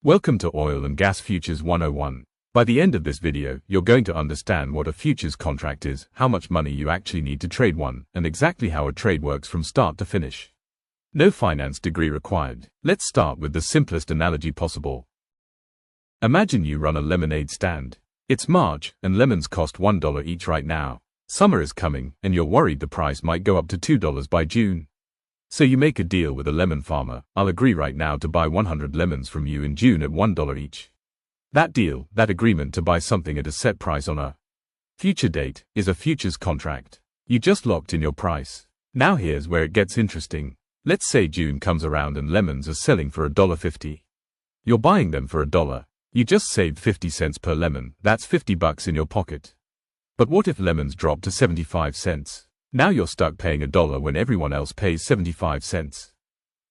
Welcome to Oil and Gas Futures 101. By the end of this video, you're going to understand what a futures contract is, how much money you actually need to trade one, and exactly how a trade works from start to finish. No finance degree required. Let's start with the simplest analogy possible. Imagine you run a lemonade stand. It's March, and lemons cost $1 each right now. Summer is coming, and you're worried the price might go up to $2 by June. So you make a deal with a lemon farmer. I'll agree right now to buy 100 lemons from you in June at $1 each. That deal, that agreement to buy something at a set price on a future date, is a futures contract. You just locked in your price. Now here's where it gets interesting. Let's say June comes around and lemons are selling for $1.50. You're buying them for $1. You just saved 50 cents per lemon. That's $50 in your pocket. But what if lemons drop to 75 cents? Now you're stuck paying $1 when everyone else pays 75 cents.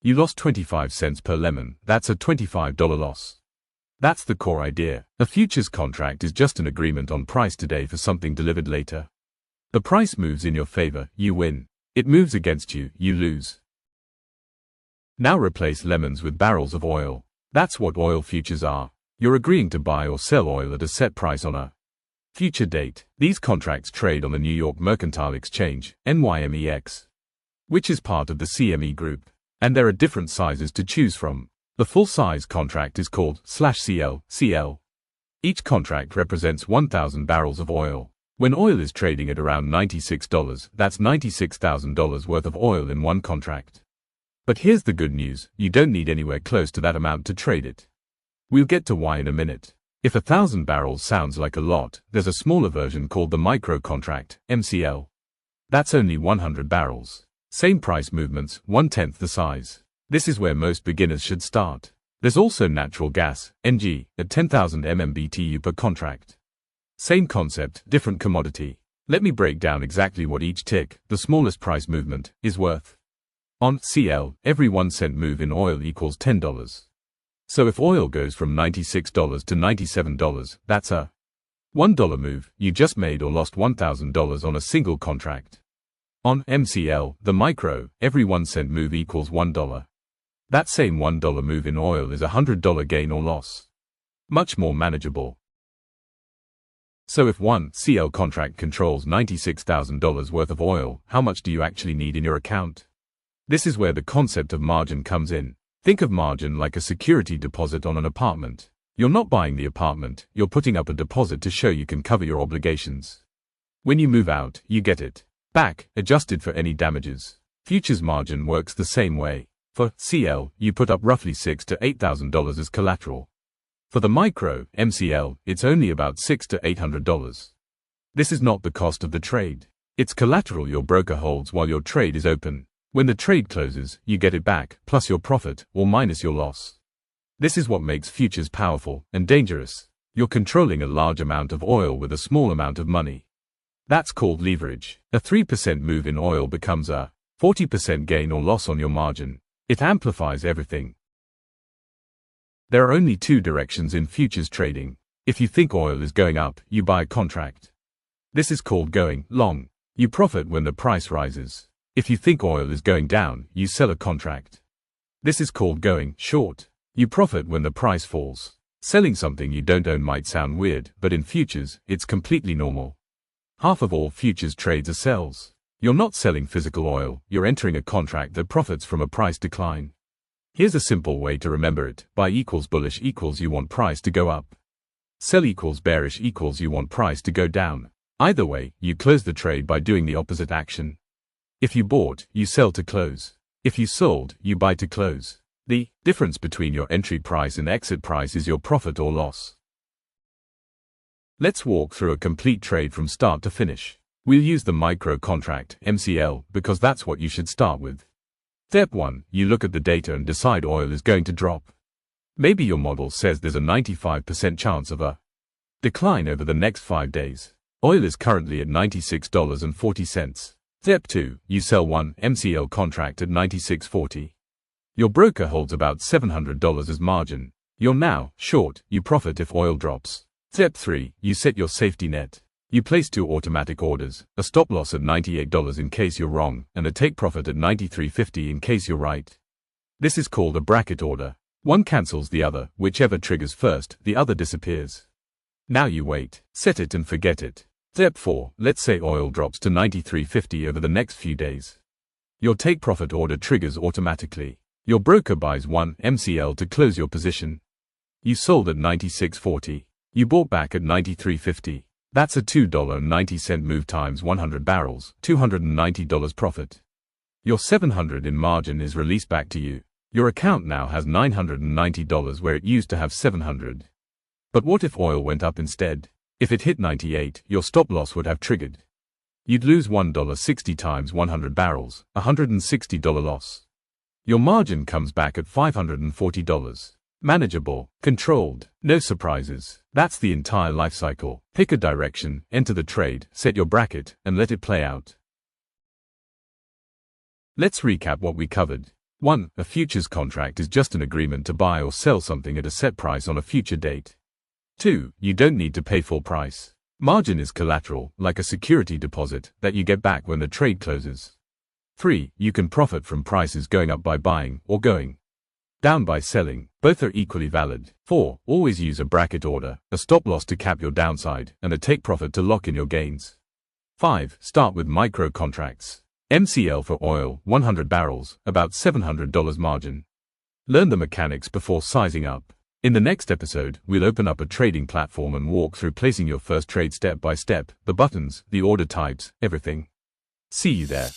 You lost 25 cents per lemon. That's a $25 loss. That's the core idea. A futures contract is just an agreement on price today for something delivered later. The price moves in your favor, you win. It moves against you, you lose. Now replace lemons with barrels of oil. That's what oil futures are. You're agreeing to buy or sell oil at a set price on a future date. These contracts trade on the New York Mercantile Exchange, NYMEX, which is part of the CME Group. And there are different sizes to choose from. The full-size contract is called /CL. Each contract represents 1,000 barrels of oil. When oil is trading at around $96, that's $96,000 worth of oil in one contract. But here's the good news, you don't need anywhere close to that amount to trade it. We'll get to why in a minute. If 1,000 barrels sounds like a lot, there's a smaller version called the micro contract, MCL. That's only 100 barrels. Same price movements, 1/10 the size. This is where most beginners should start. There's also natural gas, NG, at 10,000 MMBTU per contract. Same concept, different commodity. Let me break down exactly what each tick, the smallest price movement, is worth. On CL, every 1 cent move in oil equals $10. So if oil goes from $96 to $97, that's a $1 move. You just made or lost $1,000 on a single contract. On MCL, the micro, every 1 cent move equals $1. That same $1 move in oil is a $100 gain or loss. Much more manageable. So if one CL contract controls $96,000 worth of oil, how much do you actually need in your account? This is where the concept of margin comes in. Think of margin like a security deposit on an apartment. You're not buying the apartment, you're putting up a deposit to show you can cover your obligations. When you move out, you get it back, adjusted for any damages. Futures margin works the same way. For CL, you put up roughly $6,000 to $8,000 as collateral. For the micro, MCL, it's only about $600 to $800. This is not the cost of the trade. It's collateral your broker holds while your trade is open. When the trade closes, you get it back, plus your profit, or minus your loss. This is what makes futures powerful and dangerous. You're controlling a large amount of oil with a small amount of money. That's called leverage. A 3% move in oil becomes a 40% gain or loss on your margin. It amplifies everything. There are only two directions in futures trading. If you think oil is going up, you buy a contract. This is called going long. You profit when the price rises. If you think oil is going down, you sell a contract. This is called going short. You profit when the price falls. Selling something you don't own might sound weird, but in futures, it's completely normal. Half of all futures trades are sells. You're not selling physical oil, you're entering a contract that profits from a price decline. Here's a simple way to remember it. Buy equals bullish equals you want price to go up. Sell equals bearish equals you want price to go down. Either way, you close the trade by doing the opposite action. If you bought, you sell to close. If you sold, you buy to close. The difference between your entry price and exit price is your profit or loss. Let's walk through a complete trade from start to finish. We'll use the micro contract, MCL, because that's what you should start with. Step 1, you look at the data and decide oil is going to drop. Maybe your model says there's a 95% chance of a decline over the next 5 days. Oil is currently at $96.40. Step 2, you sell one MCL contract at $96.40. Your broker holds about $700 as margin. You're now short, you profit if oil drops. Step 3, you set your safety net. You place 2 automatic orders, a stop loss at $98 in case you're wrong, and a take profit at $93.50 in case you're right. This is called a bracket order. One cancels the other, whichever triggers first, the other disappears. Now you wait, set it and forget it. Step 4. Let's say oil drops to 93.50 over the next few days. Your take profit order triggers automatically. Your broker buys 1 MCL to close your position. You sold at 96.40. You bought back at 93.50. That's a $2.90 move times 100 barrels, $290 profit. Your $700 in margin is released back to you. Your account now has $990 where it used to have $700. But what if oil went up instead? If it hit 98, your stop loss would have triggered. You'd lose $1.60 times 100 barrels, $160 loss. Your margin comes back at $540. Manageable, controlled, no surprises. That's the entire life cycle. Pick a direction, enter the trade, set your bracket, and let it play out. Let's recap what we covered. 1. A futures contract is just an agreement to buy or sell something at a set price on a future date. 2. You don't need to pay full price. Margin is collateral, like a security deposit, that you get back when the trade closes. 3. You can profit from prices going up by buying, or going down by selling. Both are equally valid. 4. Always use a bracket order, a stop loss to cap your downside, and a take profit to lock in your gains. 5. Start with micro contracts. MCL for oil, 100 barrels, about $700 margin. Learn the mechanics before sizing up. In the next episode, we'll open up a trading platform and walk through placing your first trade step by step, the buttons, the order types, everything. See you there.